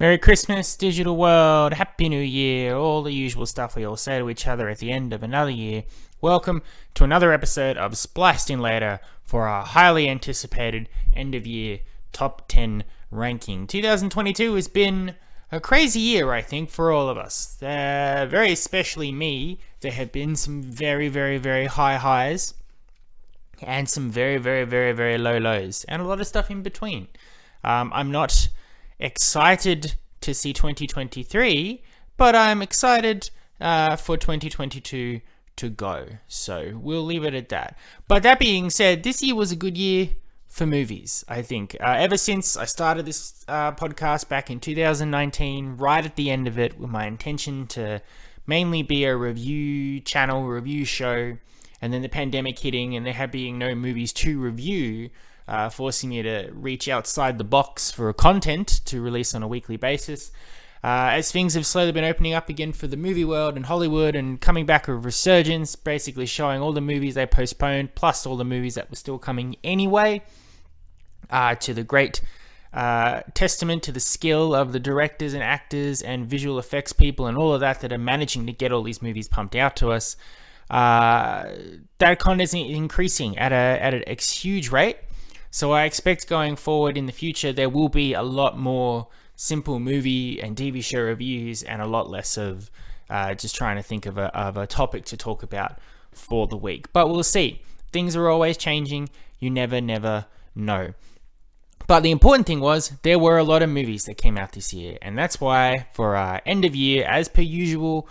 Merry Christmas, digital world, Happy New Year, all the usual stuff we all say to each other at the end of another year. Welcome to another episode of Spliced In Later for our highly anticipated end of year top 10 ranking. 2022 has been a crazy year, I think, for all of us. Very especially me. There have been some very, very, very high highs and some very, very, very, very low lows, and a lot of stuff in between. I'm not excited to see 2023, but I'm excited for 2022 to go. So we'll leave it at that. But that being said, this year was a good year for movies, I think. Ever since I started this podcast back in 2019, right at the end of it, with my intention to mainly be a review channel, review show, and then the pandemic hitting and there being no movies to review, forcing me to reach outside the box for content to release on a weekly basis. As things have slowly been opening up again for the movie world and Hollywood and coming back with resurgence, basically showing all the movies they postponed, plus all the movies that were still coming anyway, to the great testament to the skill of the directors and actors and visual effects people and all of that are managing to get all these movies pumped out to us. That content is increasing at a huge rate. So I expect going forward in the future, there will be a lot more simple movie and TV show reviews and a lot less of just trying to think of a topic to talk about for the week. But we'll see. Things are always changing. You never know. But the important thing was there were a lot of movies that came out this year. And that's why for our end of year, as per usual,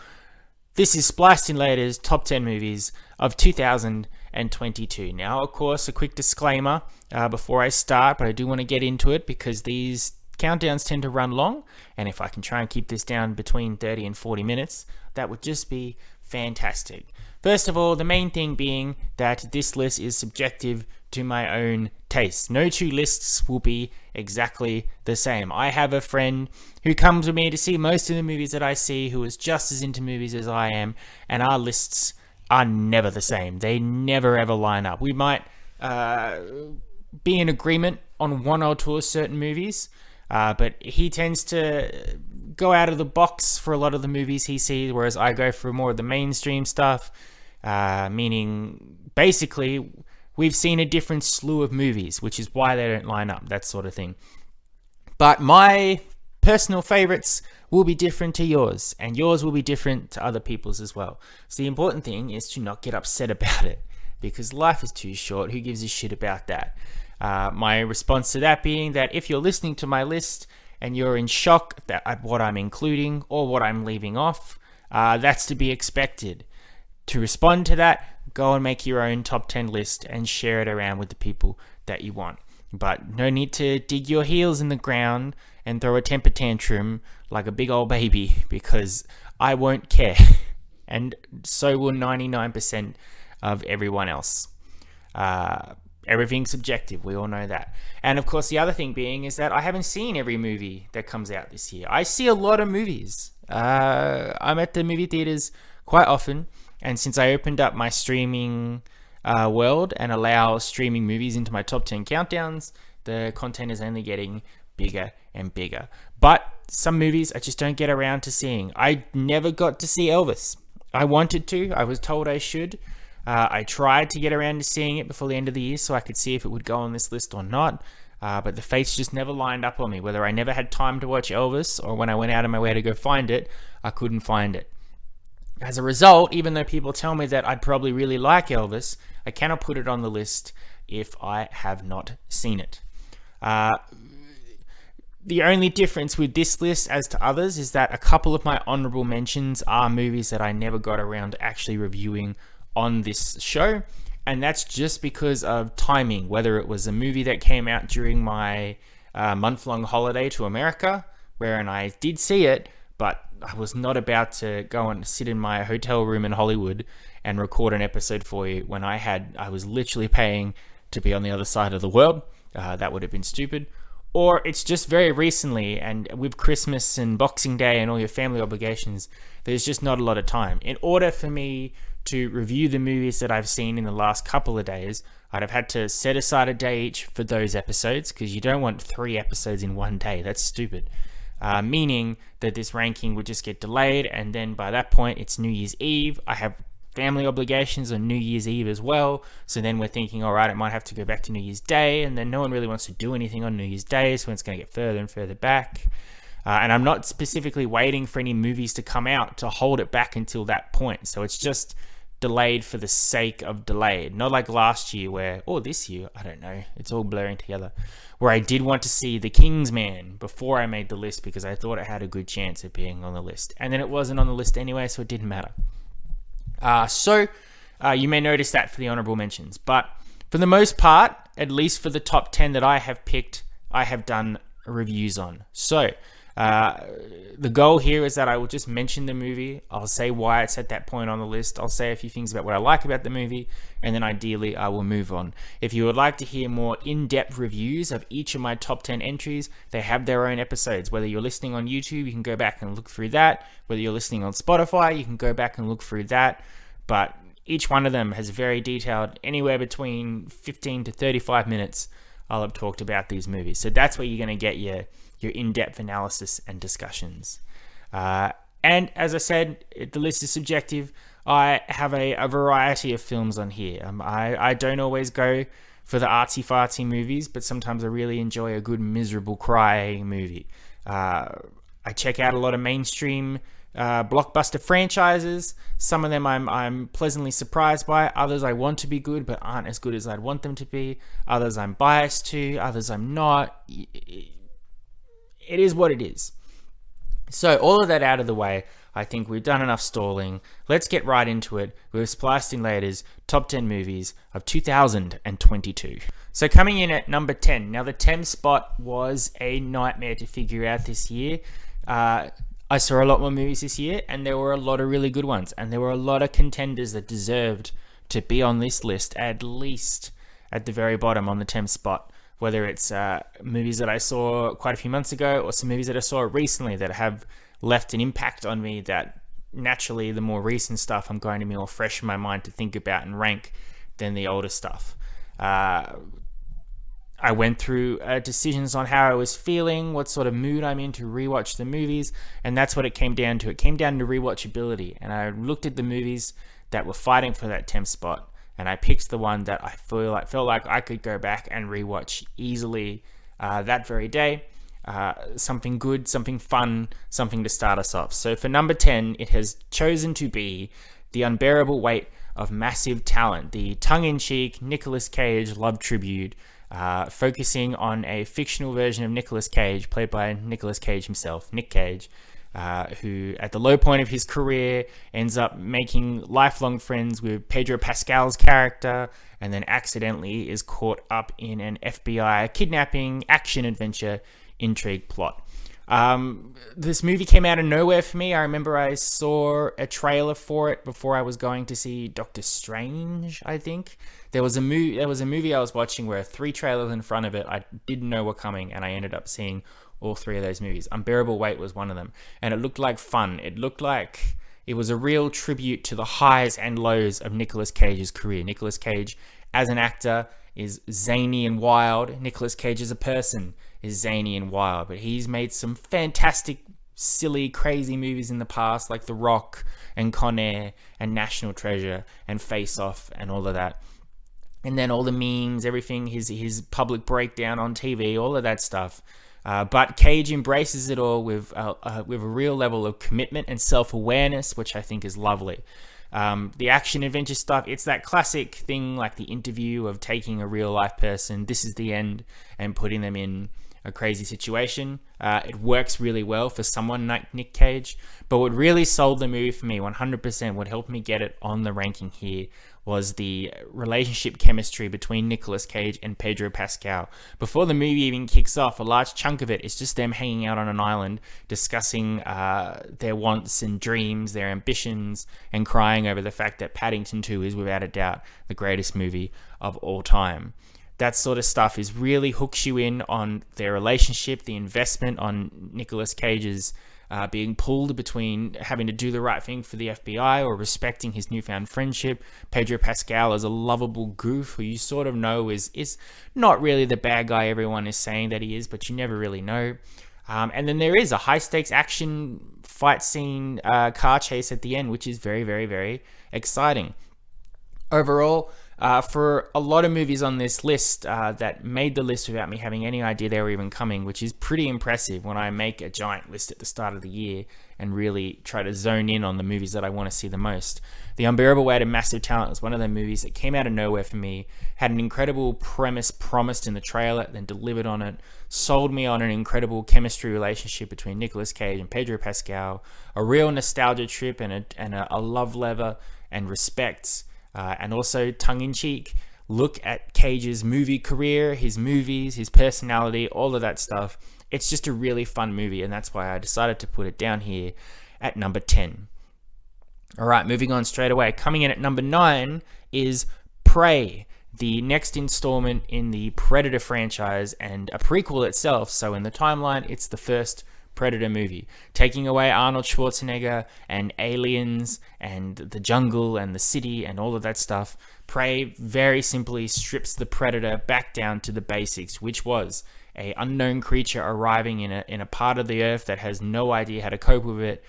this is Spliced In Later's top 10 movies of 2022. Now, of course, a quick disclaimer before I start, but I do want to get into it because these countdowns tend to run long, and if I can try and keep this down between 30 and 40 minutes, that would just be fantastic. First of all, the main thing being that this list is subjective to my own taste. No two lists will be exactly the same. I have a friend who comes with me to see most of the movies that I see, who is just as into movies as I am, and our lists are never the same. They never ever line up. We might be in agreement on one or two certain movies, but he tends to go out of the box for a lot of the movies he sees, whereas I go for more of the mainstream stuff, meaning basically we've seen a different slew of movies, which is why they don't line up, that sort of thing. But my personal favorites will be different to yours, and yours will be different to other people's as well. So the important thing is to not get upset about it, because life is too short. Who gives a shit about that? My response to that being that if you're listening to my list and you're in shock at what I'm including or what I'm leaving off, that's to be expected. To respond to that, go and make your own top 10 list and share it around with the people that you want. But no need to dig your heels in the ground and throw a temper tantrum like a big old baby, because I won't care. And so will 99% of everyone else. Everything's subjective, we all know that. And of course, the other thing being is that I haven't seen every movie that comes out this year. I see a lot of movies. I'm at the movie theaters quite often, and since I opened up my streaming world and allow streaming movies into my top 10 countdowns, the content is only getting bigger and bigger. But some movies I just don't get around to seeing. I never got to see Elvis. I wanted to. I was told I should. I tried to get around to seeing it before the end of the year so I could see if it would go on this list or not. But the fates just never lined up on me. Whether I never had time to watch Elvis or when I went out of my way to go find it, I couldn't find it. As a result, even though people tell me that I'd probably really like Elvis, I cannot put it on the list if I have not seen it. The only difference with this list as to others is that a couple of my honourable mentions are movies that I never got around to actually reviewing on this show, and that's just because of timing, whether it was a movie that came out during my month-long holiday to America, wherein I did see it, but I was not about to go and sit in my hotel room in Hollywood and record an episode for you when I was literally paying to be on the other side of the world. That would have been stupid. Or it's just very recently, and with Christmas and Boxing Day and all your family obligations, there's just not a lot of time. In order for me to review the movies that I've seen in the last couple of days, I'd have had to set aside a day each for those episodes, because you don't want 3 episodes in one day. That's stupid. meaning that this ranking would just get delayed, and then by that point it's New Year's Eve. I have family obligations on New Year's Eve as well, so then we're thinking, all right, it might have to go back to New Year's Day, and then no one really wants to do anything on New Year's Day, so it's going to get further and further back. And I'm not specifically waiting for any movies to come out to hold it back until that point, so it's just delayed for the sake of delayed. Not like last year or this year, I don't know, it's all blurring together, where I did want to see The Kingsman before I made the list because I thought it had a good chance of being on the list, and then it wasn't on the list anyway, so it didn't matter. So you may notice that for the honourable mentions, but for the most part, at least for the top 10 that I have picked, I have done reviews on. So the goal here is that I will just mention the movie. I'll say why it's at that point on the list. I'll say a few things about what I like about the movie, and then ideally I will move on. If you would like to hear more in-depth reviews of each of my top 10 entries, they have their own episodes. Whether you're listening on YouTube, you can go back and look through that. Whether you're listening on Spotify, you can go back and look through that. But each one of them has very detailed, anywhere between 15 to 35 minutes I'll have talked about these movies. So that's where you're going to get your in-depth analysis and discussions. And as I said, the list is subjective. I have a variety of films on here. I don't always go for the artsy-fartsy movies, but sometimes I really enjoy a good miserable cry movie. I check out a lot of mainstream blockbuster franchises. Some of them I'm pleasantly surprised by. Others I want to be good, but aren't as good as I'd want them to be. Others I'm biased to. Others I'm not. It is what it is. So all of that out of the way, I think we've done enough stalling. Let's get right into it with Spliced In Later's top 10 movies of 2022. So coming in at number 10. Now the 10 spot was a nightmare to figure out this year. I saw a lot more movies this year, and there were a lot of really good ones, and there were a lot of contenders that deserved to be on this list, at least at the very bottom on the 10th spot, whether it's movies that I saw quite a few months ago or some movies that I saw recently that have left an impact on me that naturally the more recent stuff I'm going to be more fresh in my mind to think about and rank than the older stuff. I went through decisions on how I was feeling, what sort of mood I'm in to rewatch the movies, and that's what it came down to. It came down to rewatchability, and I looked at the movies that were fighting for that 10th spot, and I picked the one that I felt like I could go back and rewatch easily that very day. Something good, something fun, something to start us off. So for number 10, it has chosen to be The Unbearable Weight of Massive Talent, the tongue-in-cheek Nicolas Cage love tribute, focusing on a fictional version of Nicolas Cage, played by Nicolas Cage himself, Nick Cage, who at the low point of his career ends up making lifelong friends with Pedro Pascal's character, and then accidentally is caught up in an FBI kidnapping action-adventure intrigue plot. This movie came out of nowhere for me. I remember I saw a trailer for it before I was going to see Doctor Strange, I think. There was a movie I was watching where 3 trailers in front of it I didn't know were coming, and I ended up seeing all 3 of those movies. Unbearable Weight was one of them, and it looked like fun. It looked like it was a real tribute to the highs and lows of Nicolas Cage's career. Nicolas Cage, as an actor, is zany and wild. Nicolas Cage as a person is zany and wild, but he's made some fantastic, silly, crazy movies in the past, like The Rock and Con Air and National Treasure and Face Off and all of that. And then all the memes, everything, his public breakdown on TV, all of that stuff. But Cage embraces it all with a real level of commitment and self-awareness, which I think is lovely. The action-adventure stuff, it's that classic thing like The Interview of taking a real-life person, this is the end, and putting them in a crazy situation. It works really well for someone like Nick Cage, but what really sold the movie for me 100%, what helped me get it on the ranking here, was the relationship chemistry between Nicolas Cage and Pedro Pascal. Before the movie even kicks off, a large chunk of it is just them hanging out on an island, discussing their wants and dreams, their ambitions, and crying over the fact that Paddington 2 is without a doubt the greatest movie of all time. That sort of stuff is really hooks you in on their relationship, the investment on Nicolas Cage's being pulled between having to do the right thing for the FBI or respecting his newfound friendship. Pedro Pascal is a lovable goof who you sort of know is not really the bad guy everyone is saying that he is, but you never really know. And then there is a high-stakes action fight scene, car chase at the end, which is very, very, very exciting. Overall, for a lot of movies on this list that made the list without me having any idea they were even coming, which is pretty impressive when I make a giant list at the start of the year and really try to zone in on the movies that I want to see the most. The Unbearable Weight of Massive Talent was one of the movies that came out of nowhere for me, had an incredible premise promised in the trailer, then delivered on it, sold me on an incredible chemistry relationship between Nicolas Cage and Pedro Pascal, a real nostalgia trip and a love lever and respect, and also tongue-in-cheek look at Cage's movie career, his movies, his personality, all of that stuff. It's just a really fun movie, and that's why I decided to put it down here at number 10. All right, moving on straight away. Coming in at number 9 is Prey, the next installment in the Predator franchise and a prequel itself. So in the timeline, it's the first Predator movie, taking away Arnold Schwarzenegger and aliens and the jungle and the city and all of that stuff. Prey very simply strips the Predator back down to the basics, which was a unknown creature arriving in a part of the earth that has no idea how to cope with it,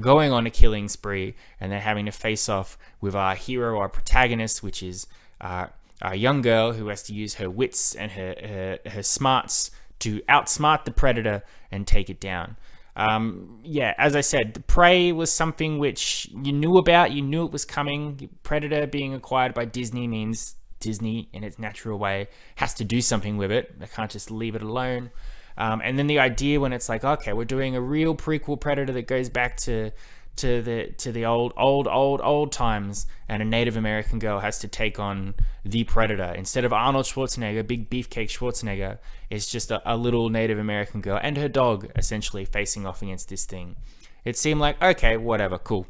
going on a killing spree, and then having to face off with our hero, our protagonist, which is a young girl who has to use her wits and her smarts to outsmart the Predator and take it down. As I said, the Prey was something which you knew about, you knew it was coming. Predator being acquired by Disney means Disney, in its natural way, has to do something with it. They can't just leave it alone. And then the idea when it's like, okay, we're doing a real prequel Predator that goes back to the old times, and a Native American girl has to take on the Predator. Instead of Arnold Schwarzenegger, big beefcake Schwarzenegger, it's just a little Native American girl and her dog essentially facing off against this thing. It seemed like, okay, whatever, cool.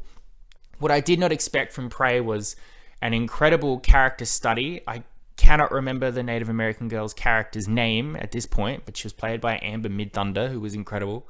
What I did not expect from Prey was an incredible character study. I cannot remember the Native American girl's character's name at this point, but she was played by Amber Midthunder, who was incredible.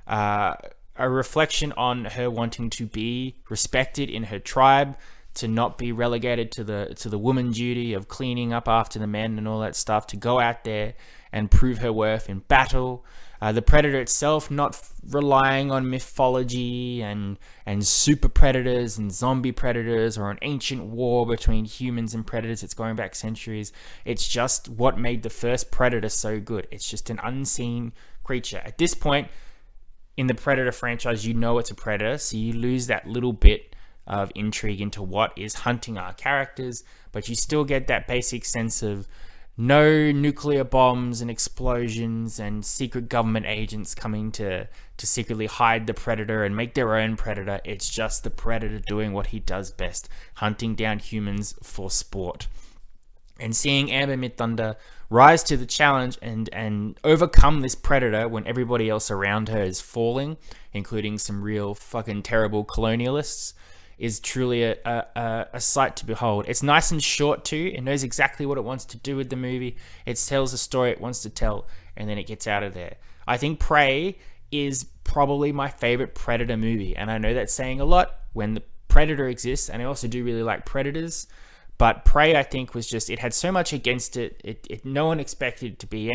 A reflection on her wanting to be respected in her tribe, to not be relegated to the woman duty of cleaning up after the men and all that stuff, to go out there and prove her worth in battle. The Predator itself not relying on mythology and super predators and zombie predators or an ancient war between humans and predators. It's going back centuries. It's just what made the first Predator so good. It's just an unseen creature. At this point in the Predator franchise, you know it's a predator, so you lose that little bit of intrigue into what is hunting our characters, but you still get that basic sense of no nuclear bombs and explosions and secret government agents coming to secretly hide the Predator and make their own Predator. It's just the Predator doing what he does best, hunting down humans for sport. And seeing Amber Midthunder rise to the challenge and overcome this Predator when everybody else around her is falling, including some real fucking terrible colonialists, is truly a sight to behold. It's nice and short too. It knows exactly what it wants to do with the movie. It tells the story it wants to tell, and then it gets out of there. I think Prey is probably my favorite Predator movie, and I know that's saying a lot when the Predator exists, and I also do really like Predators. But Prey, I think, was just, it had so much against it. No one expected it to be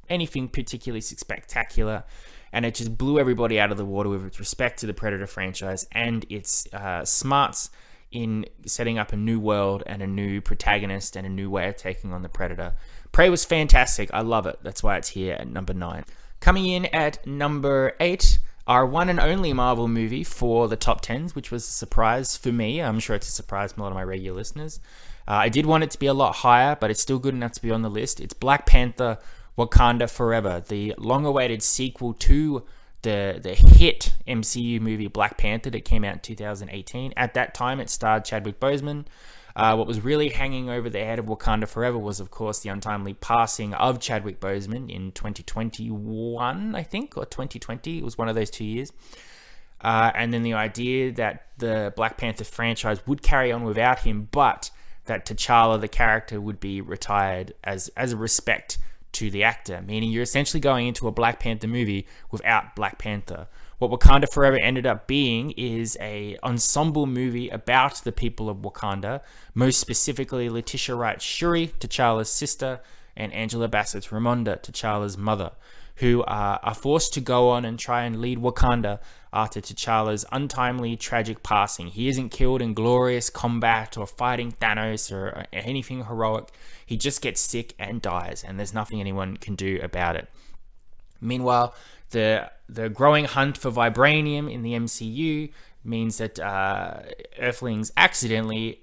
anything particularly spectacular. And it just blew everybody out of the water with respect to the Predator franchise and its smarts in setting up a new world and a new protagonist and a new way of taking on the Predator. Prey was fantastic. I love it. That's why it's here at number 9. Coming in at number 8, our one and only Marvel movie for the top 10s, which was a surprise for me. I'm sure it's a surprise for a lot of my regular listeners. I did want it to be a lot higher, but it's still good enough to be on the list. It's Black Panther: Wakanda Forever, the long-awaited sequel to the hit MCU movie Black Panther that came out in 2018. At that time, it starred Chadwick Boseman. What was really hanging over the head of Wakanda Forever was, of course, the untimely passing of Chadwick Boseman in 2021, I think, or 2020. It was one of those 2 years. And then the idea that the Black Panther franchise would carry on without him, but that T'Challa, the character, would be retired as a respect to the actor, meaning you're essentially going into a Black Panther movie without Black Panther. What Wakanda Forever ended up being is a ensemble movie about the people of Wakanda, most specifically Letitia Wright's Shuri, T'Challa's sister, and Angela Bassett's Ramonda, T'Challa's mother, who are forced to go on and try and lead Wakanda after T'Challa's untimely, tragic passing. He isn't killed in glorious combat or fighting Thanos or anything heroic. He just gets sick and dies, and there's nothing anyone can do about it. Meanwhile, the growing hunt for vibranium in the MCU means that Earthlings accidentally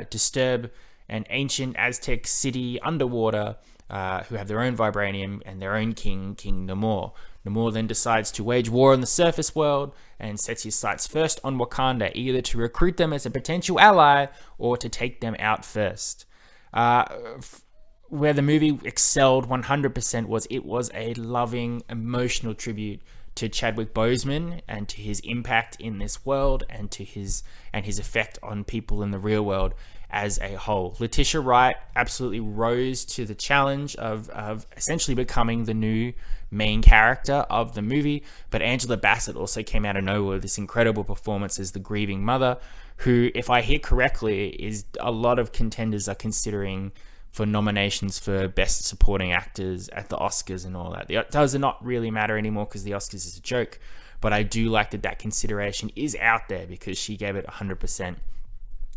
disturb an ancient Aztec city underwater who have their own vibranium and their own king, King Namor. Namor then decides to wage war on the surface world and sets his sights first on Wakanda, either to recruit them as a potential ally or to take them out first. Where the movie excelled 100% was it was a loving, emotional tribute to Chadwick Boseman and to his impact in this world and to his effect on people in the real world as a whole. Letitia Wright absolutely rose to the challenge of essentially becoming the new main character of the movie, but Angela Bassett also came out of nowhere with this incredible performance as the grieving mother, who, if I hear correctly, is a lot of contenders are considering for nominations for Best Supporting Actors at the Oscars and all that. It does not really matter anymore because the Oscars is a joke, but I do like that consideration is out there because she gave it 100%.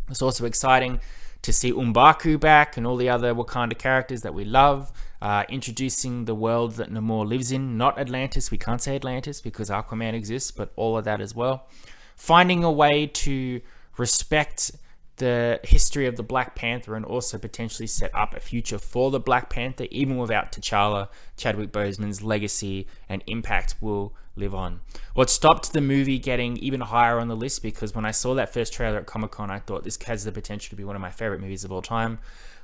It's also exciting to see M'Baku back and all the other Wakanda characters that we love, introducing the world that Namor lives in, not Atlantis. We can't say Atlantis because Aquaman exists, but all of that as well. Finding a way to respect the history of the Black Panther and also potentially set up a future for the Black Panther, even without T'Challa. Chadwick Boseman's legacy and impact will live on. What stopped the movie getting even higher on the list, because when I saw that first trailer at Comic-Con, I thought this has the potential to be one of my favorite movies of all time,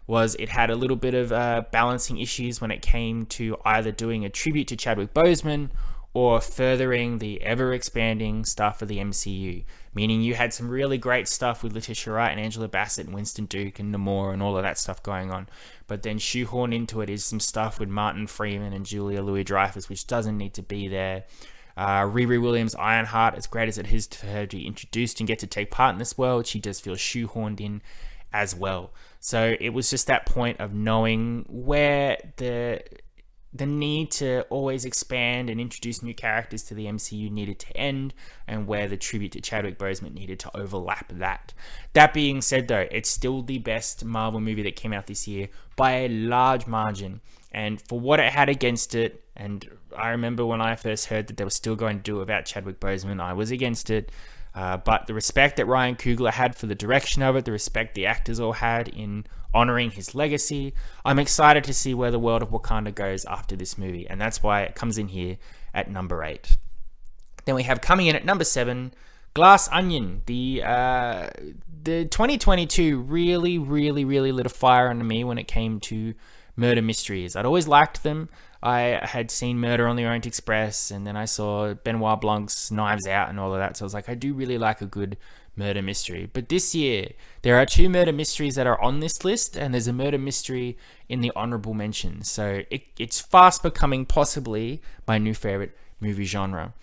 was it had a little bit of balancing issues when it came to either doing a tribute to Chadwick Boseman or furthering the ever-expanding stuff of the MCU. Meaning you had some really great stuff with Letitia Wright and Angela Bassett and Winston Duke and Namor and all of that stuff going on. But then shoehorned into it is some stuff with Martin Freeman and Julia Louis-Dreyfus, which doesn't need to be there. Riri Williams Ironheart, as great as it is for her to be introduced and get to take part in this world, she does feel shoehorned in as well. So it was just that point of knowing where the need to always expand and introduce new characters to the MCU needed to end, and where the tribute to Chadwick Boseman needed to overlap that. That being said, though, it's still the best Marvel movie that came out this year by a large margin. And for what it had against it, and I remember when I first heard that they were still going to do it without Chadwick Boseman, I was against it. But the respect that Ryan Coogler had for the direction of it, the respect the actors all had in honoring his legacy, I'm excited to see where the world of Wakanda goes after this movie, and that's why it comes in here at number 8. Then we have coming in at number 7, Glass Onion. The 2022 really lit a fire under me when it came to murder mysteries. I'd always liked them. I had seen Murder on the Orient Express, and then I saw Benoit Blanc's Knives Out and all of that. So I was like, I do really like a good murder mystery. But this year, there are 2 murder mysteries that are on this list, and there's a murder mystery in the honourable mentions. So it's fast becoming possibly my new favourite movie genre.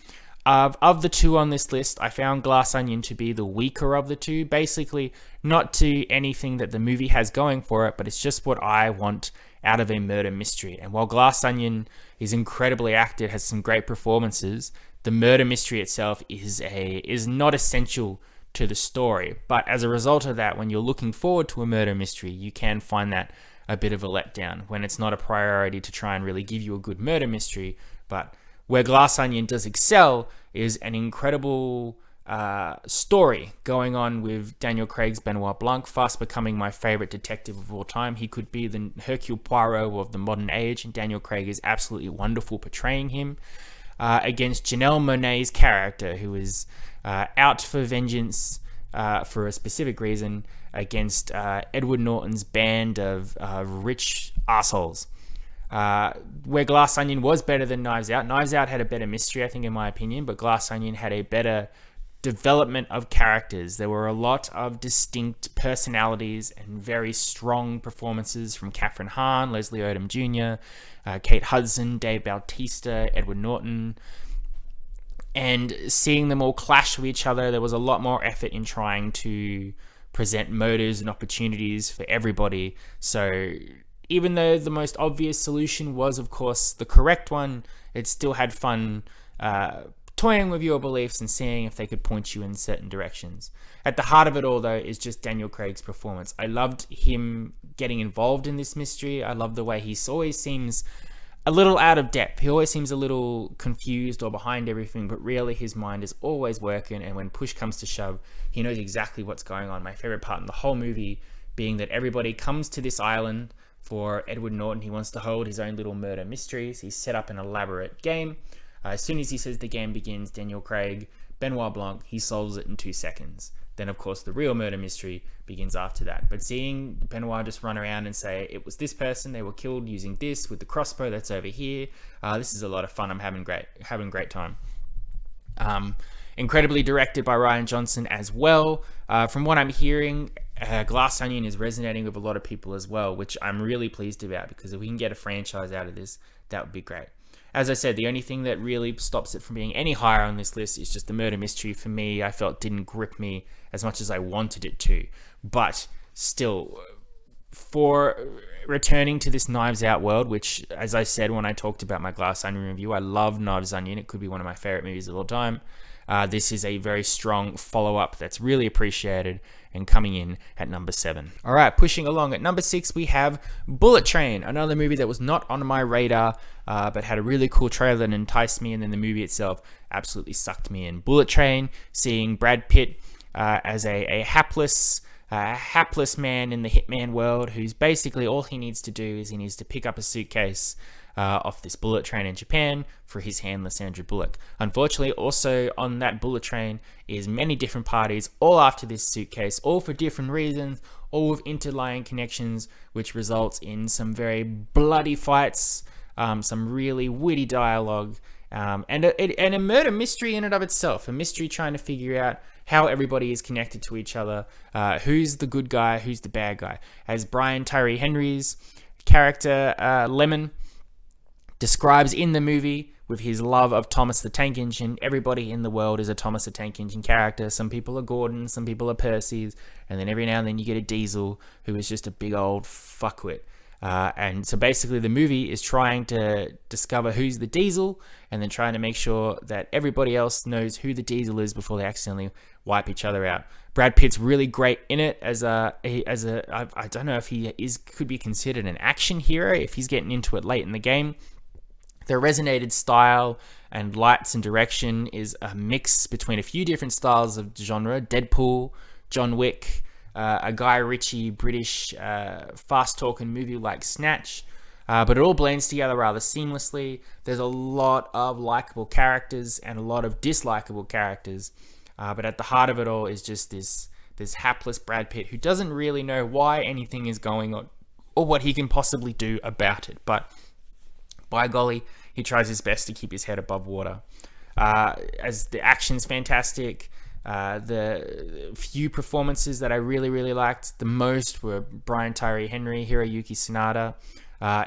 Of the 2 on this list, I found Glass Onion to be the weaker of the 2. Basically, not to anything that the movie has going for it, but it's just what I want out of a murder mystery. And while Glass Onion is incredibly acted, has some great performances, the murder mystery itself is not essential to the story. But as a result of that, when you're looking forward to a murder mystery, you can find that a bit of a letdown when it's not a priority to try and really give you a good murder mystery. But where Glass Onion does excel is an incredible story going on with Daniel Craig's Benoit Blanc, fast becoming my favorite detective of all time. He could be the Hercule Poirot of the modern age, and Daniel Craig is absolutely wonderful portraying him, against Janelle Monáe's character, who is out for vengeance for a specific reason against Edward Norton's band of rich assholes. Where Glass Onion was better than Knives Out. Knives Out had a better mystery, I think, in my opinion, but Glass Onion had a better development of characters. There were a lot of distinct personalities and very strong performances from Kathryn Hahn, Leslie Odom Jr., Kate Hudson, Dave Bautista, Edward Norton, and seeing them all clash with each other. There was a lot more effort in trying to present motives and opportunities for everybody. So even though the most obvious solution was, of course, the correct one, it still had fun toying with your beliefs and seeing if they could point you in certain directions. At the heart of it all, though, is just Daniel Craig's performance. I loved him getting involved in this mystery. I love the way he always seems a little out of depth. He always seems a little confused or behind everything, but really his mind is always working, and when push comes to shove, he knows exactly what's going on. My favorite part in the whole movie being that everybody comes to this island for Edward Norton. He wants to hold his own little murder mysteries. He's set up an elaborate game. As soon as he says the game begins, Daniel Craig, Benoit Blanc, he solves it in 2 seconds. Then, of course, the real murder mystery begins after that. But seeing Benoit just run around and say, it was this person, they were killed using this with the crossbow that's over here. This is a lot of fun. I'm having great time. Incredibly directed by Rian Johnson as well. From what I'm hearing, Glass Onion is resonating with a lot of people as well, which I'm really pleased about, because if we can get a franchise out of this, that would be great. As I said, the only thing that really stops it from being any higher on this list is just the murder mystery. For me, I felt didn't grip me as much as I wanted it to. But still, for returning to this Knives Out world, which, as I said when I talked about my Glass Onion review, I love Knives Onion. It could be one of my favorite movies of all time. This is a very strong follow-up that's really appreciated and coming in at number 7. All right, pushing along at number 6, we have Bullet Train, another movie that was not on my radar, but had a really cool trailer that enticed me, and then the movie itself absolutely sucked me in. Bullet Train, seeing Brad Pitt as a hapless man in the hitman world, who's basically all he needs to do is he needs to pick up a suitcase off this bullet train in Japan for his handler Sandra Bullock. Unfortunately, also on that bullet train is many different parties, all after this suitcase, all for different reasons, all with interlying connections, which results in some very bloody fights, some really witty dialogue, and a murder mystery in and of itself. A mystery trying to figure out how everybody is connected to each other, who's the good guy, who's the bad guy. As Brian Tyree Henry's character, Lemon, describes in the movie with his love of Thomas the Tank Engine, everybody in the world is a Thomas the Tank Engine character. Some people are Gordon, some people are Percy's, and then every now and then you get a Diesel who is just a big old fuckwit. And so basically the movie is trying to discover who's the Diesel and then trying to make sure that everybody else knows who the Diesel is before they accidentally wipe each other out. Brad Pitt's really great in it as I don't know if he could be considered an action hero if he's getting into it late in the game. The resonated style and lights and direction is a mix between a few different styles of genre: Deadpool, John Wick, a Guy Ritchie British fast-talking movie like Snatch, but it all blends together rather seamlessly. There's a lot of likable characters and a lot of dislikable characters, but at the heart of it all is just this hapless Brad Pitt who doesn't really know why anything is going on or what he can possibly do about it, but by golly, he tries his best to keep his head above water. As the action's fantastic, the few performances that I really, really liked the most were Brian Tyree Henry, Hiroyuki Sanada,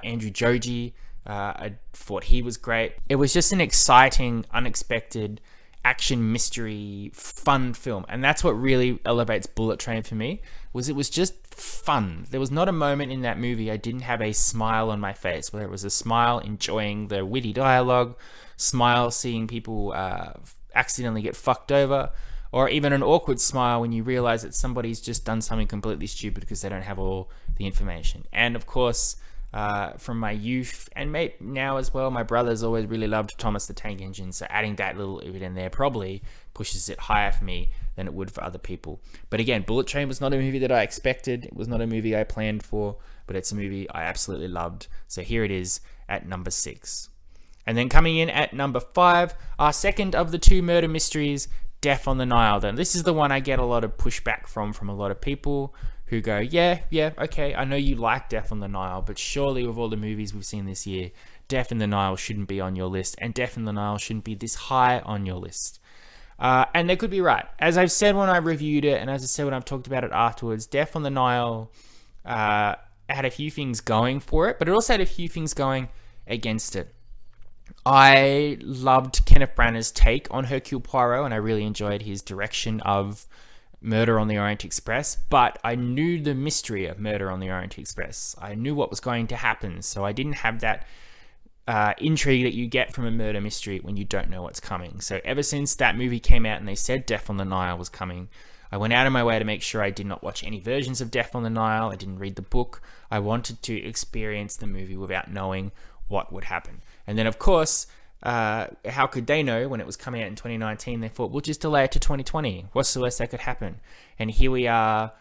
Andrew Joji. I thought he was great. It was just an exciting, unexpected action mystery fun film, and that's what really elevates Bullet Train for me. It was just fun. There was not a moment in that movie I didn't have a smile on my face, whether it was a smile enjoying the witty dialogue, smile seeing people accidentally get fucked over, or even an awkward smile when you realize that somebody's just done something completely stupid because they don't have all the information. And of course, from my youth and now as well, my brother's always really loved Thomas the Tank Engine, so adding that little bit in there probably pushes it higher for me than it would for other people. But again, Bullet Train was not a movie that I expected. It was not a movie I planned for, but it's a movie I absolutely loved. So here it is at number 6. And then coming in at number 5, our second of the two murder mysteries, Death on the Nile. Then this is the one I get a lot of pushback from a lot of people who go, yeah, okay, I know you like Death on the Nile, but surely with all the movies we've seen this year, Death in the Nile shouldn't be on your list, and Death in the Nile shouldn't be this high on your list. And they could be right. As I've said when I reviewed it, and as I said when I've talked about it afterwards, Death on the Nile had a few things going for it, but it also had a few things going against it. I loved Kenneth Branagh's take on Hercule Poirot, and I really enjoyed his direction of Murder on the Orient Express, but I knew the mystery of Murder on the Orient Express. I knew what was going to happen, so I didn't have that intrigue that you get from a murder mystery when you don't know what's coming. So ever since that movie came out and they said Death on the Nile was coming, I went out of my way to make sure I did not watch any versions of Death on the Nile. I didn't read the book. I wanted to experience the movie without knowing what would happen. And then, of course, how could they know when it was coming out in 2019? They thought, we'll just delay it to 2020. What's the worst that could happen? And here we are,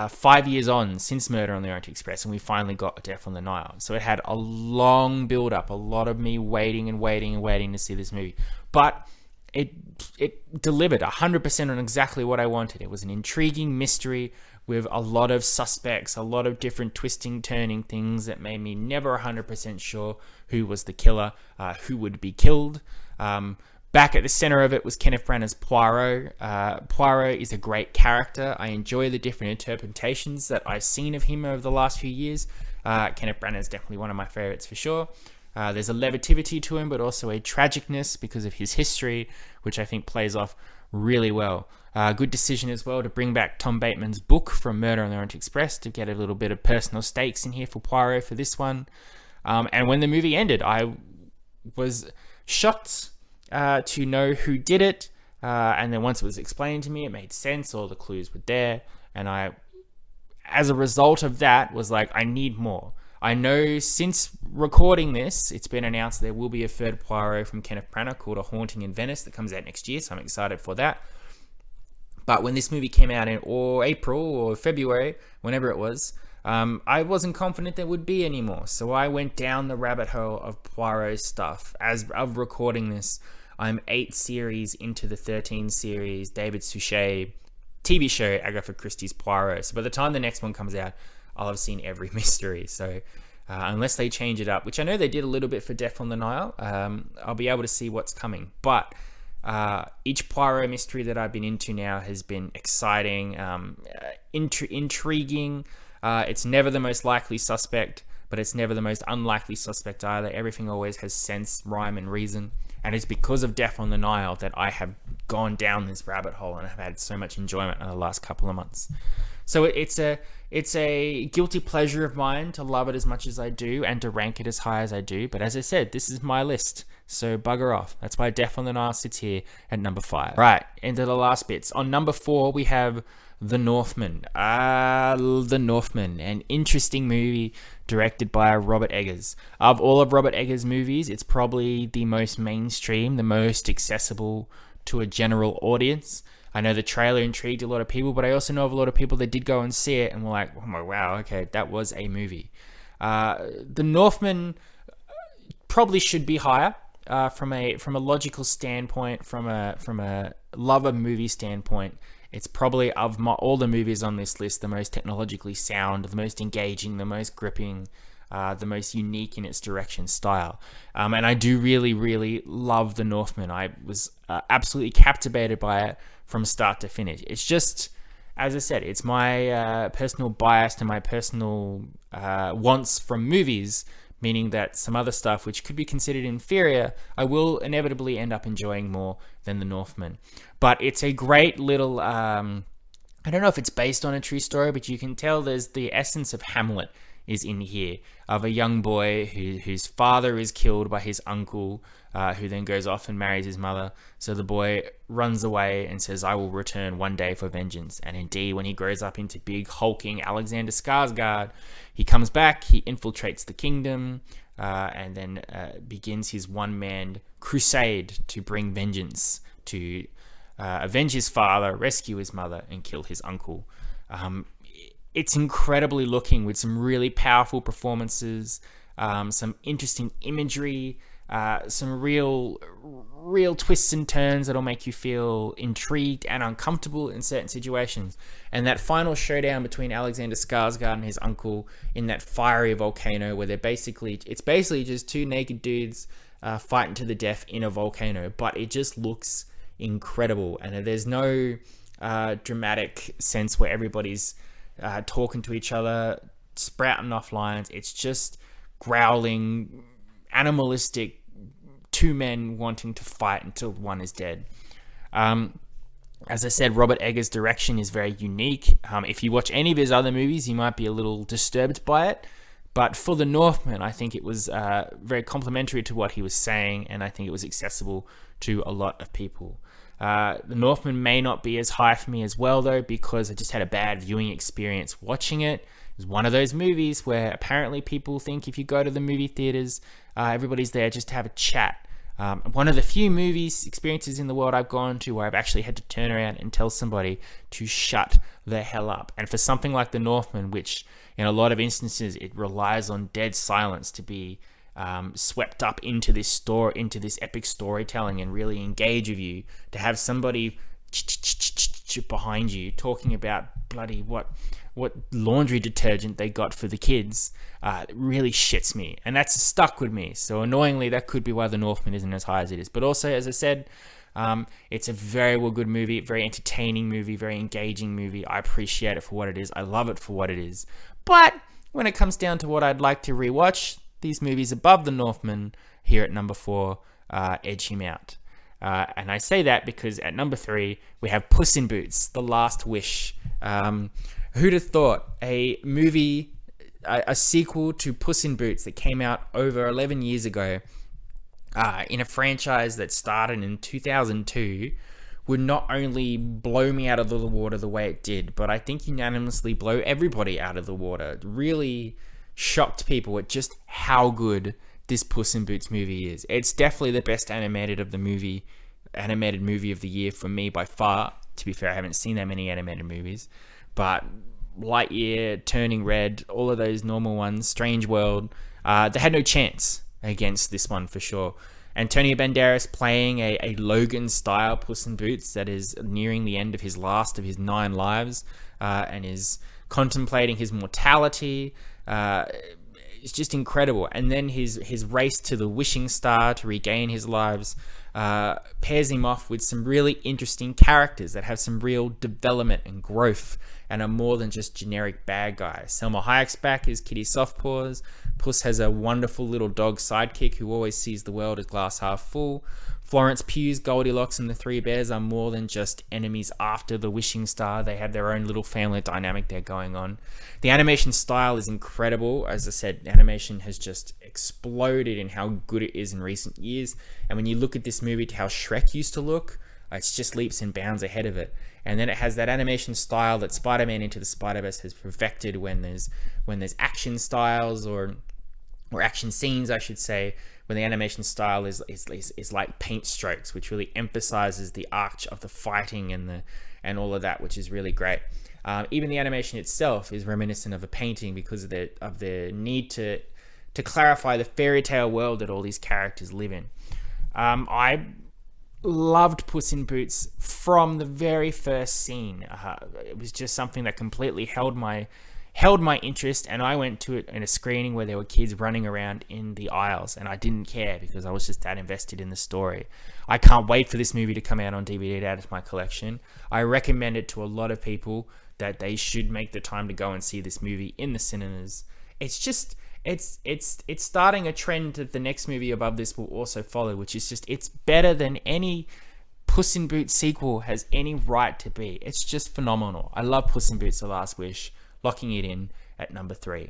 5 years on since Murder on the Orient Express, and we finally got Death on the Nile. So it had a long build-up, a lot of me waiting to see this movie. But it delivered 100% on exactly what I wanted. It was an intriguing mystery with a lot of suspects, a lot of different twisting, turning things that made me never 100% sure who was the killer, who would be killed. Back at the center of it was Kenneth Branagh's Poirot. Poirot is a great character. I enjoy the different interpretations that I've seen of him over the last few years. Kenneth Branagh is definitely one of my favorites for sure. There's a levity to him, but also a tragicness because of his history, which I think plays off really well. Good decision as well to bring back Tom Bateman's book from Murder on the Orient Express to get a little bit of personal stakes in here for Poirot for this one. And when the movie ended, I was shocked to know who did it. And then once it was explained to me, it made sense. All the clues were there. And I, as a result of that, was like, I need more. I know since recording this, it's been announced there will be a third Poirot from Kenneth Branagh called A Haunting in Venice that comes out next year, so I'm excited for that. But when this movie came out in April or February, whenever it was, I wasn't confident there would be any more. So I went down the rabbit hole of Poirot stuff. As of recording this, I'm 8 series into the 13 series David Suchet TV show Agatha Christie's Poirot. So by the time the next one comes out, I'll have seen every mystery. So unless they change it up, which I know they did a little bit for Death on the Nile, I'll be able to see what's coming. But each Poirot mystery that I've been into now has been exciting, intriguing. It's never the most likely suspect, but it's never the most unlikely suspect either. Everything always has sense, rhyme, and reason. And it's because of Death on the Nile that I have gone down this rabbit hole and have had so much enjoyment in the last couple of months. So it's a guilty pleasure of mine to love it as much as I do and to rank it as high as I do. But as I said, this is my list, so bugger off. That's why Death on the Nile sits here at number 5. Right, into the last bits. On number 4, we have The Northman. The Northman, an interesting movie directed by Robert Eggers. Of all of Robert Eggers' movies, it's probably the most mainstream, the most accessible to a general audience. I know the trailer intrigued a lot of people, but I also know of a lot of people that did go and see it and were like, oh my wow, okay, that was a movie. The Northman probably should be higher from a logical standpoint, from a lover movie standpoint. It's probably of all the movies on this list, the most technologically sound, the most engaging, the most gripping, the most unique in its direction style. And I do really, really love The Northman. I was absolutely captivated by it from start to finish. It's just, as I said, it's my personal bias and my personal wants from movies, meaning that some other stuff which could be considered inferior, I will inevitably end up enjoying more than The Northman. But it's a great little, I don't know if it's based on a true story, but you can tell there's the essence of Hamlet is in here, of a young boy whose father is killed by his uncle, who then goes off and marries his mother. So the boy runs away and says, I will return one day for vengeance. And indeed, when he grows up into big, hulking Alexander Skarsgård, he comes back, he infiltrates the kingdom, and then begins his one-man crusade to bring vengeance, to avenge his father, rescue his mother, and kill his uncle. It's incredibly looking with some really powerful performances, some interesting imagery, some real twists and turns that'll make you feel intrigued and uncomfortable in certain situations. And that final showdown between Alexander Skarsgård and his uncle in that fiery volcano, where it's basically just two naked dudes fighting to the death in a volcano, but it just looks incredible. And there's no dramatic sense where everybody's talking to each other, sprouting off lines. It's just growling, animalistic, two men wanting to fight until one is dead. As I said, Robert Eggers' direction is very unique. If you watch any of his other movies, you might be a little disturbed by it. But for The Northman, I think it was very complimentary to what he was saying, and I think it was accessible to a lot of people. The Northman may not be as high for me as well, though, because I just had a bad viewing experience watching it. It was one of those movies where apparently people think if you go to the movie theaters, everybody's there just to have a chat. One of the few experiences in the world I've gone to where I've actually had to turn around and tell somebody to shut the hell up. And for something like The Northman, which in a lot of instances it relies on dead silence to be swept up into this epic storytelling and really engage with you, to have somebody behind you talking about bloody what laundry detergent they got for the kids, it really shits me, and that's stuck with me. So annoyingly, that could be why The Northman isn't as high as it is. But also, as I said, it's a very well good movie, very entertaining movie, very engaging movie. I appreciate it for what it is. I love it for what it is. But when it comes down to what I'd like to rewatch, these movies above The Northman here at number 4 edge him out. And I say that because at number 3, we have Puss in Boots, The Last Wish. Who'd have thought a movie, a sequel to Puss in Boots that came out over 11 years ago, in a franchise that started in 2002, would not only blow me out of the water the way it did, but I think unanimously blow everybody out of the water. It really shocked people at just how good this Puss in Boots movie is. It's definitely the best animated movie of the year for me by far. To be fair, I haven't seen that many animated movies, but Lightyear, Turning Red, all of those normal ones, Strange World, they had no chance against this one for sure. Antonio Banderas playing a Logan-style Puss in Boots that is nearing the end of his last of his 9 lives, and is contemplating his mortality. It's just incredible. And then his race to the wishing star to regain his lives pairs him off with some really interesting characters that have some real development and growth and are more than just generic bad guys. Selma Hayek's back as Kitty Softpaws. Puss has a wonderful little dog sidekick who always sees the world as glass half full. Florence Pugh's Goldilocks and the Three Bears are more than just enemies after the wishing star. They have their own little family dynamic there going on. The animation style is incredible. As I said, animation has just exploded in how good it is in recent years. And when you look at this movie to how Shrek used to look, it's just leaps and bounds ahead of it. And then it has that animation style that Spider-Man Into the Spider-Verse has perfected when there's action styles or action scenes, I should say, when the animation style is like paint strokes, which really emphasizes the arch of the fighting and all of that, which is really great. Even the animation itself is reminiscent of a painting because of the need to clarify the fairy tale world that all these characters live in. I loved Puss in Boots from the very first scene. It was just something that completely held my interest, and I went to it in a screening where there were kids running around in the aisles, and I didn't care because I was just that invested in the story. I can't wait for this movie to come out on DVD to add to my collection. I recommend it to a lot of people that they should make the time to go and see this movie in the cinemas. It's just it's starting a trend that the next movie above this will also follow, which is just, it's better than any Puss in Boots sequel has any right to be. It's just phenomenal. I love Puss in Boots: The Last Wish, locking it in at number 3.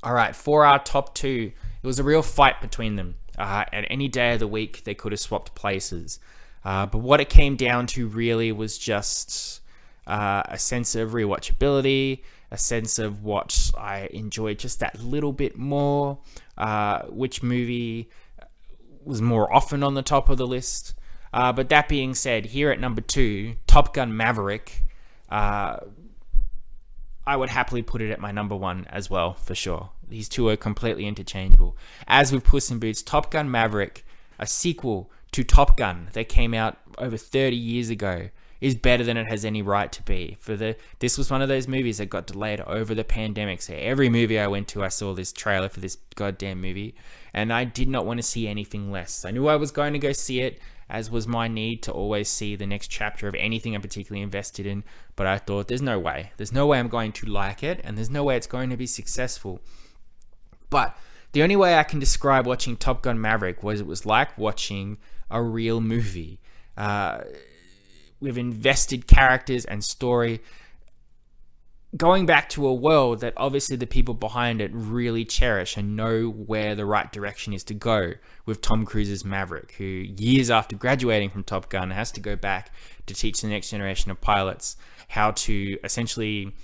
All right, for our top 2, it was a real fight between them. At any day of the week, they could have swapped places. But what it came down to really was just a sense of rewatchability, a sense of what I enjoyed just that little bit more, which movie was more often on the top of the list. But that being said, here at number 2, Top Gun Maverick, I would happily put it at my number 1 as well, for sure. These two are completely interchangeable. As with Puss in Boots, Top Gun Maverick, a sequel to Top Gun that came out over 30 years ago, is better than it has any right to be. This was one of those movies that got delayed over the pandemic. So every movie I went to, I saw this trailer for this goddamn movie, and I did not want to see anything less. I knew I was going to go see it, as was my need to always see the next chapter of anything I'm particularly invested in. But I thought, there's no way. There's no way I'm going to like it, and there's no way it's going to be successful. But the only way I can describe watching Top Gun Maverick was it was like watching a real movie. with invested characters and story, going back to a world that obviously the people behind it really cherish and know where the right direction is to go, with Tom Cruise's Maverick, who years after graduating from Top Gun has to go back to teach the next generation of pilots how to essentially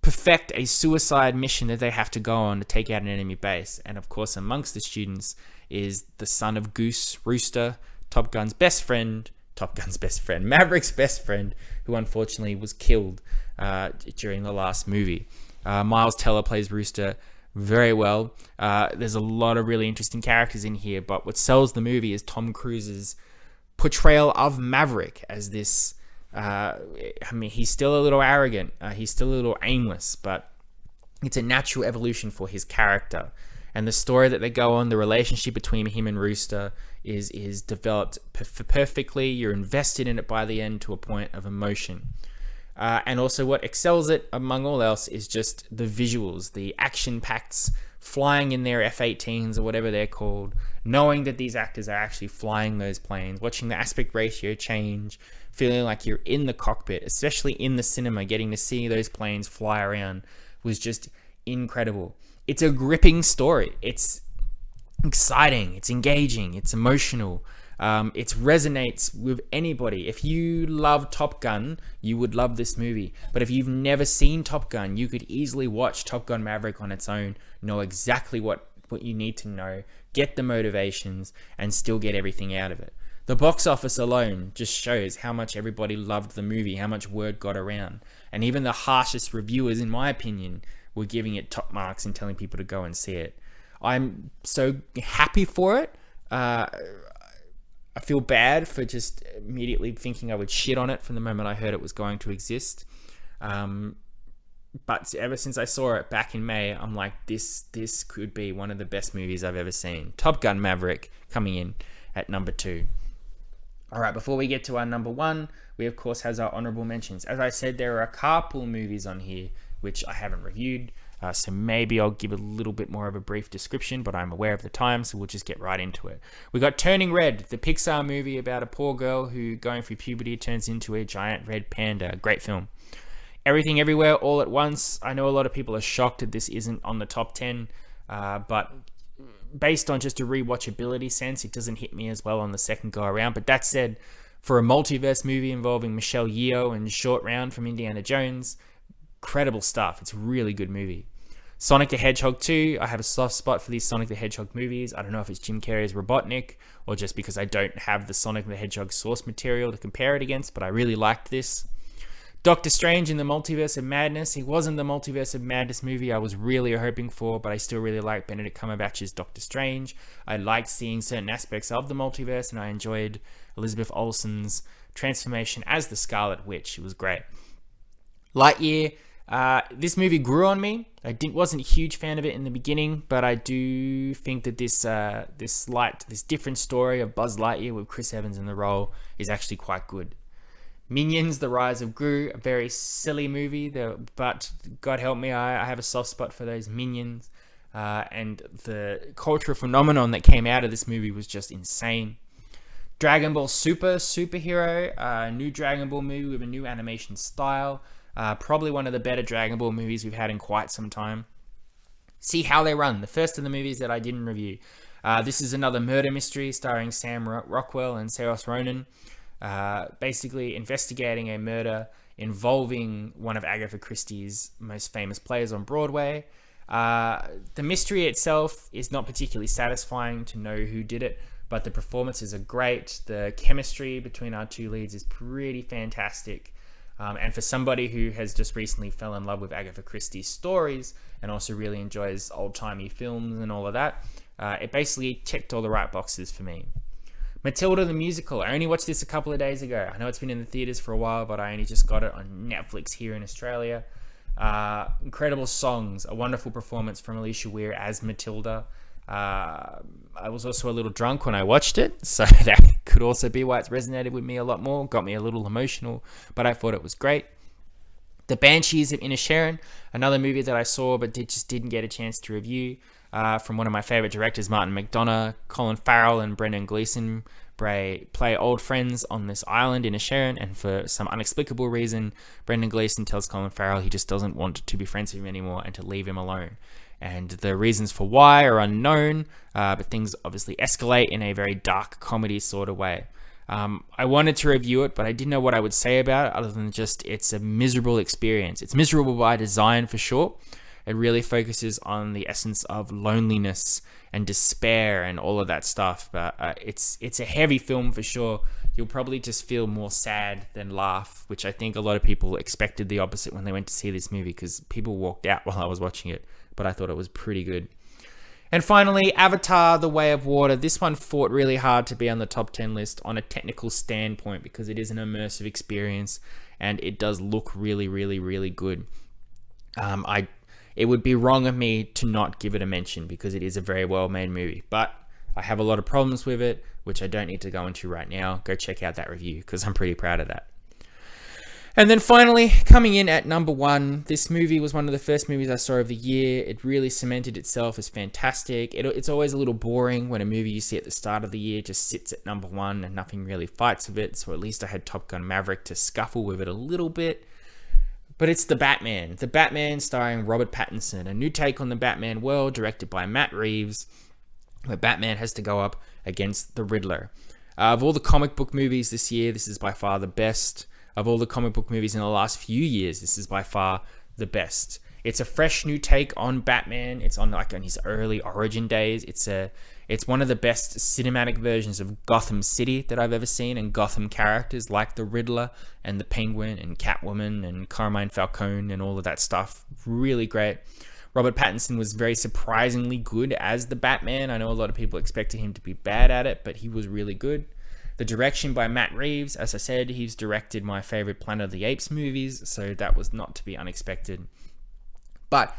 perfect a suicide mission that they have to go on to take out an enemy base. And of course, amongst the students is the son of Goose, Rooster, Maverick's best friend, who unfortunately was killed during the last movie. Miles Teller plays Rooster very well. There's a lot of really interesting characters in here, but what sells the movie is Tom Cruise's portrayal of Maverick as this. He's still a little arrogant. He's still a little aimless, but it's a natural evolution for his character. And the story that they go on, the relationship between him and Rooster is developed perfectly. You're invested in it by the end to a point of emotion. And also what excels it, among all else, is just the visuals, the action-packed flying in their F-18s or whatever they're called, knowing that these actors are actually flying those planes, watching the aspect ratio change, feeling like you're in the cockpit, especially in the cinema, getting to see those planes fly around was just incredible. It's a gripping story. It's exciting. It's engaging. It's emotional. It resonates with anybody. If you love Top Gun, you would love this movie. But if you've never seen Top Gun, you could easily watch Top Gun Maverick on its own, know exactly what you need to know, get the motivations, and still get everything out of it. The box office alone just shows how much everybody loved the movie, how much word got around. And even the harshest reviewers, in my opinion, were giving it top marks and telling people to go and see it. I'm so happy for it. I feel bad for just immediately thinking I would shit on it from the moment I heard it was going to exist. But ever since I saw it back in May, I'm like, this could be one of the best movies I've ever seen. Top Gun Maverick coming in at number 2. All right, before we get to our number 1, we of course has our honourable mentions. As I said, there are a couple movies on here which I haven't reviewed, so maybe I'll give a little bit more of a brief description, but I'm aware of the time, so we'll just get right into it. We got Turning Red, the Pixar movie about a poor girl who, going through puberty, turns into a giant red panda. Great film. Everything Everywhere All at Once. I know a lot of people are shocked that this isn't on the top 10, but based on just a rewatchability sense, it doesn't hit me as well on the second go around. But that said, for a multiverse movie involving Michelle Yeoh and Short Round from Indiana Jones, incredible stuff. It's a really good movie. Sonic the Hedgehog 2. I have a soft spot for these Sonic the Hedgehog movies. I don't know if it's Jim Carrey's Robotnik or just because I don't have the Sonic the Hedgehog source material to compare it against, but I really liked this. Doctor Strange in the Multiverse of Madness. He wasn't the Multiverse of Madness movie I was really hoping for, but I still really like Benedict Cumberbatch's Doctor Strange. I liked seeing certain aspects of the multiverse, and I enjoyed Elizabeth Olsen's transformation as the Scarlet Witch. It was great. Lightyear. This movie grew on me. I wasn't a huge fan of it in the beginning, but I do think that this different story of Buzz Lightyear with Chris Evans in the role is actually quite good. Minions: The Rise of Gru, a very silly movie, but God help me, I have a soft spot for those Minions. And the cultural phenomenon that came out of this movie was just insane. Dragon Ball Super, Superhero, a new Dragon Ball movie with a new animation style. Probably one of the better Dragon Ball movies we've had in quite some time. See How They Run, the first of the movies that I didn't review. This is another murder mystery starring Sam Rockwell and Saoirse Ronan. Basically investigating a murder involving one of Agatha Christie's most famous plays on Broadway. The mystery itself is not particularly satisfying to know who did it, but the performances are great. The chemistry between our two leads is pretty fantastic. And for somebody who has just recently fell in love with Agatha Christie's stories and also really enjoys old-timey films and all of that, it basically ticked all the right boxes for me. Matilda the Musical. I only watched this a couple of days ago. I know it's been in the theaters for a while, but I only just got it on Netflix here in Australia. Incredible songs, a wonderful performance from Alicia Weir as Matilda. I was also a little drunk when I watched it, so that could also be why it's resonated with me a lot more, got me a little emotional, but I thought it was great. The Banshees of Inisherin, another movie that I saw but just didn't get a chance to review, from one of my favorite directors, Martin McDonagh, Colin Farrell and Brendan Gleeson. play old friends on this island in Sharon, and for some inexplicable reason, Brendan Gleeson tells Colin Farrell he just doesn't want to be friends with him anymore and to leave him alone. And the reasons for why are unknown, but things obviously escalate in a very dark comedy sort of way. I wanted to review it, but I didn't know what I would say about it other than just it's a miserable experience. It's miserable by design for sure. It really focuses on the essence of loneliness and despair and all of that stuff. But it's a heavy film for sure. You'll probably just feel more sad than laugh, which I think a lot of people expected the opposite when they went to see this movie, because people walked out while I was watching it. But I thought it was pretty good. And finally, Avatar: The Way of Water. This one fought really hard to be on the top 10 list on a technical standpoint because it is an immersive experience and it does look really, really, really good. It would be wrong of me to not give it a mention because it is a very well-made movie. But I have a lot of problems with it, which I don't need to go into right now. Go check out that review because I'm pretty proud of that. And then finally, coming in at number 1, this movie was one of the first movies I saw of the year. It really cemented itself as fantastic. It's always a little boring when a movie you see at the start of the year just sits at number 1 and nothing really fights with it. So at least I had Top Gun Maverick to scuffle with it a little bit. But it's The Batman. The Batman starring Robert Pattinson. A new take on the Batman world directed by Matt Reeves, where Batman has to go up against the Riddler. Of all the comic book movies this year, this is by far the best. Of all the comic book movies in the last few years, this is by far the best. It's a fresh new take on Batman. It's on his early origin days. It's one of the best cinematic versions of Gotham City that I've ever seen, and Gotham characters like the Riddler and the Penguin and Catwoman and Carmine Falcone and all of that stuff. Really great. Robert Pattinson was very surprisingly good as the Batman. I know a lot of people expected him to be bad at it, but he was really good. The direction by Matt Reeves, as I said, he's directed my favorite Planet of the Apes movies, so that was not to be unexpected. But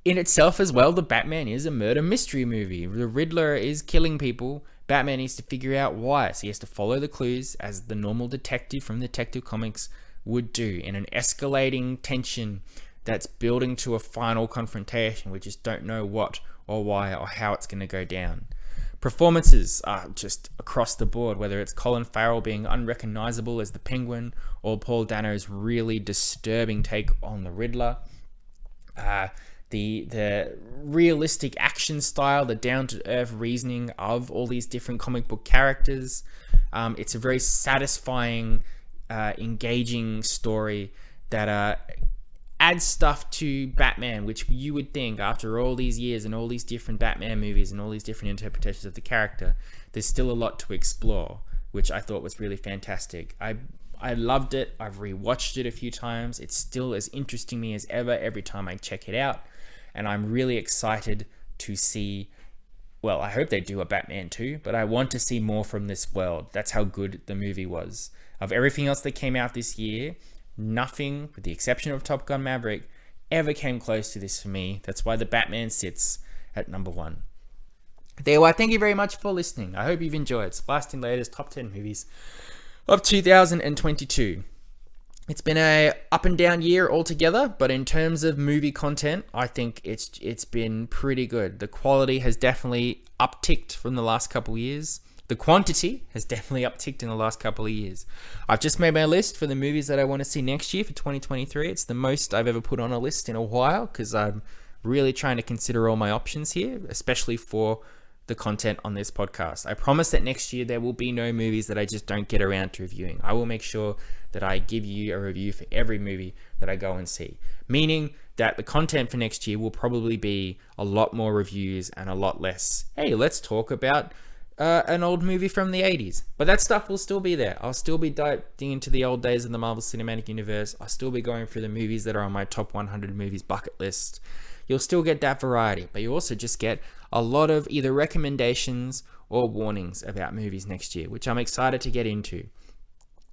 in itself as well, the Batman is a murder mystery movie. The Riddler is killing people. Batman needs to figure out why, so he has to follow the clues as the normal detective from Detective Comics would do in an escalating tension that's building to a final confrontation. We just don't know what or why or how it's going to go down. Performances are just across the board, whether it's Colin Farrell being unrecognizable as the Penguin or Paul Dano's really disturbing take on the Riddler. The realistic action style, the down-to-earth reasoning of all these different comic book characters. It's a very satisfying, engaging story that adds stuff to Batman, which you would think after all these years and all these different Batman movies and all these different interpretations of the character, there's still a lot to explore, which I thought was really fantastic. I loved it. I've rewatched it a few times. It's still as interesting me as ever every time I check it out. And I'm really excited to see, well, I hope they do a Batman 2, but I want to see more from this world. That's how good the movie was. Of everything else that came out this year, nothing, with the exception of Top Gun Maverick, ever came close to this for me. That's why the Batman sits at number 1. There, well, thank you very much for listening. I hope you've enjoyed Spliced In Later's Top 10 Movies of 2022. It's been a up and down year altogether, but in terms of movie content, I think it's been pretty good. The quality has definitely upticked from the last couple of years. The quantity has definitely upticked in the last couple of years. I've just made my list for the movies that I want to see next year for 2023. It's the most I've ever put on a list in a while because I'm really trying to consider all my options here, especially for the content on this podcast. I promise that next year there will be no movies that I just don't get around to reviewing. I will make sure that I give you a review for every movie that I go and see, meaning that the content for next year will probably be a lot more reviews and a lot less, hey, let's talk about an old movie from the 80s. But that stuff will still be there. I'll still be diving into the old days of the Marvel Cinematic Universe. I'll still be going through the movies that are on my top 100 movies bucket list. You'll still get that variety, but you also just get a lot of either recommendations or warnings about movies next year, which I'm excited to get into.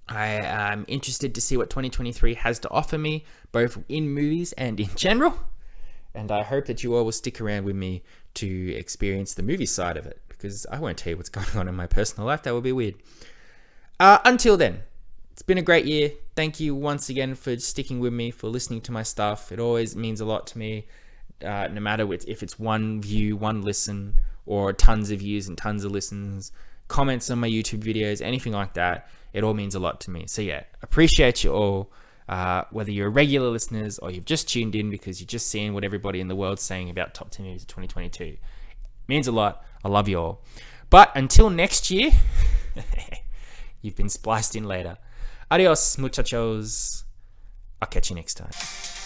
I am interested to see what 2023 has to offer me, both in movies and in general. And I hope that you all will stick around with me to experience the movie side of it, because I won't tell you what's going on in my personal life. That would be weird. Until then, it's been a great year. Thank you once again for sticking with me, for listening to my stuff. It always means a lot to me, no matter if it's one view, one listen, or tons of views and tons of listens. comments on my YouTube videos, anything like that. It all means a lot to me. So yeah, appreciate you all. Whether you're regular listeners or you've just tuned in because you're just seeing what everybody in the world's saying about top 10 movies of 2022. It means a lot. I love you all. But until next year, you've been spliced in later. Adios, muchachos. I'll catch you next time.